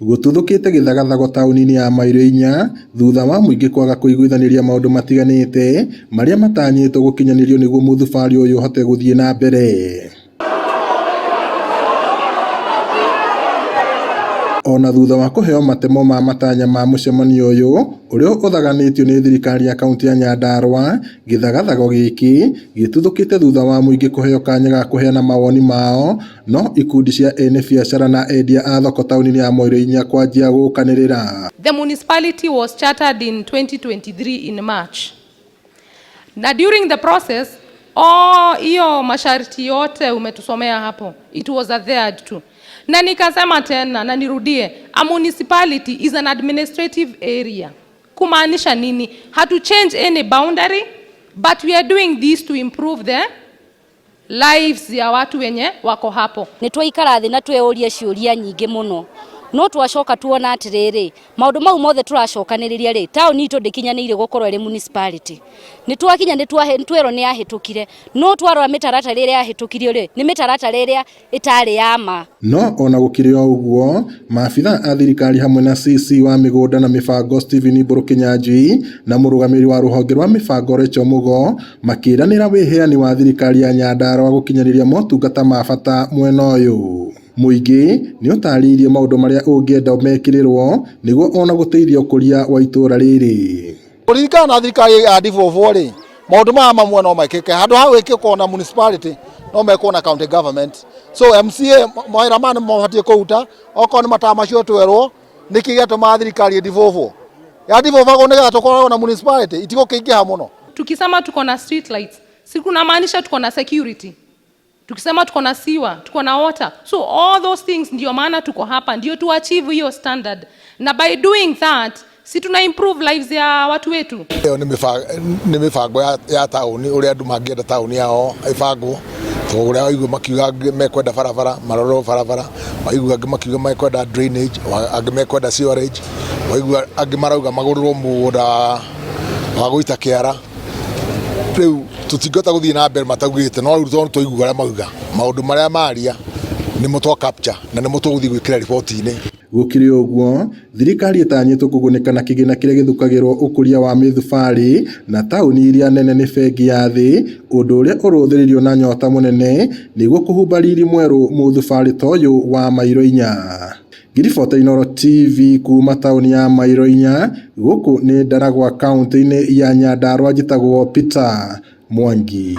Gũtuthũkĩte Gĩthagathago taũni-inĩ ya mairo inya thutha wa mũingĩ kwaga kũigwithaniria maũndũ matiganĩte marĩa matanyĩtwo gũkinyanĩrio nĩguo mũthubarĩ ũyũ ũhote gũthiĩ na mbere. Ona thutha wa kũheo matemo ma matanya ma mũcemanio ũyũ ũrĩa ũthaganĩtio nĩ thirikari ya kaunti ya Nyandarua, Gĩthagathago gĩkĩ gĩtuthũkĩte thutha wa mũingĩ kũheo kanya ga kũheana mawoni mao, no ikundi cia ene biacara na endia a thoko taũni-inĩ ya mairo inya kwanjia gũkanĩrĩra. The municipality was chartered in 2023 in March. Na during the process, hiyo masharti yote umetusomea hapo, it was adhered to. Na nikasema tena na nirudie, a municipality is an administrative area. Kumaanisha nini? Hatu change any boundary, but we are doing this to improve the lives ya watu wenye wako hapo. Nitwaikara thĩ na tweũrie ciũria nyingĩ mũno. No twacoka tuona atiriri maundu mau mothe turacokanĩrĩria ri taũni itũ ndĩkinyanĩire gũkorwo ĩrĩ municipality nitwakinya nitwero nĩ yahĩtũkire no twarora mĩtaratara ĩrĩa yahĩtũkirio ri nĩ mĩtaratara ĩrĩa ĩtarĩ yama. No ona gũkĩrĩ o ũguo maabitha a thirikari hamwe na CC wa mĩgũnda na mĩbango Stephen Kinyanjui na mũrũgamĩrĩri wa rũhonge rwa mĩbango Rachel Mugo makĩranĩra wĩheani wa thirikari ya Nyandarua gũkinyanĩria motungata ma bata mwena ũyũ. Mũingĩ nĩ ũtarĩirie maũndũ marĩa ũngĩenda mekĩrĩrwo nĩguo ona gũteithia ũkũria wa itũra rĩrĩ. Kũringana na thirikari ya Divovo rĩ maũndũ maya mamwe no mekĩke handũ ha gwĩkĩkwo na municipality no mekwo na county government. So MCA mawĩra maya nĩmabatiĩ kũruta okorwo nĩ matara macio twerwo nĩkĩ gĩatũma thirikari ya Divovo nĩgetha tũkorwo na municipality itigũkĩingĩha mũno. Tukisema tuko na street lights si kunamaanisha tuko na security. Tukisema tuko na siwa, tuko na water. So all those things ndio maana tuko hapa, ndio tu achieve hiyo standard. Na by doing that, si tuna improve lives ya watu wetu. Leo ni mibango ya tauni, ule andu mangĩenda tauni yao ibangwo. Tũrĩa waigua makiuga mekwenda barabara, maroro barabara, waigua angĩ makiuga mekwenda drainage, angĩ mekwenda sewerage, waigua angĩ marauga magũrĩrwo mũgũnda wa gũita kĩara. Rĩu tutingĩhota gũthiĩ na mbere mataugĩte no rĩu tondũ tũigua arĩa mauga maũndũ marĩa maria nĩmo twa capture na nĩmo tũgũthiĩ gwĩkĩra riboti-inĩ. Gũkĩrĩ ũguo thirikari ĩtanyĩtwo kũgunĩka na kĩgĩna kĩrĩa gĩthukagĩrwo ũkũria wa mĩthubarĩ na taũni iria nene nĩ bengi ya thĩ, ũndũ ũrĩa ũrũthĩrĩrio na nyota mũnene nĩguo kũhumba riri mwerũ mũthubarĩ ta ũyũ wa mairo inya. Ngiribota Inooro TV kuma taũni ya mairo inya gũkũ nĩ Ndaragwa kaunti-inĩ ya Nyandarua njĩtagwo Peter Mwangi.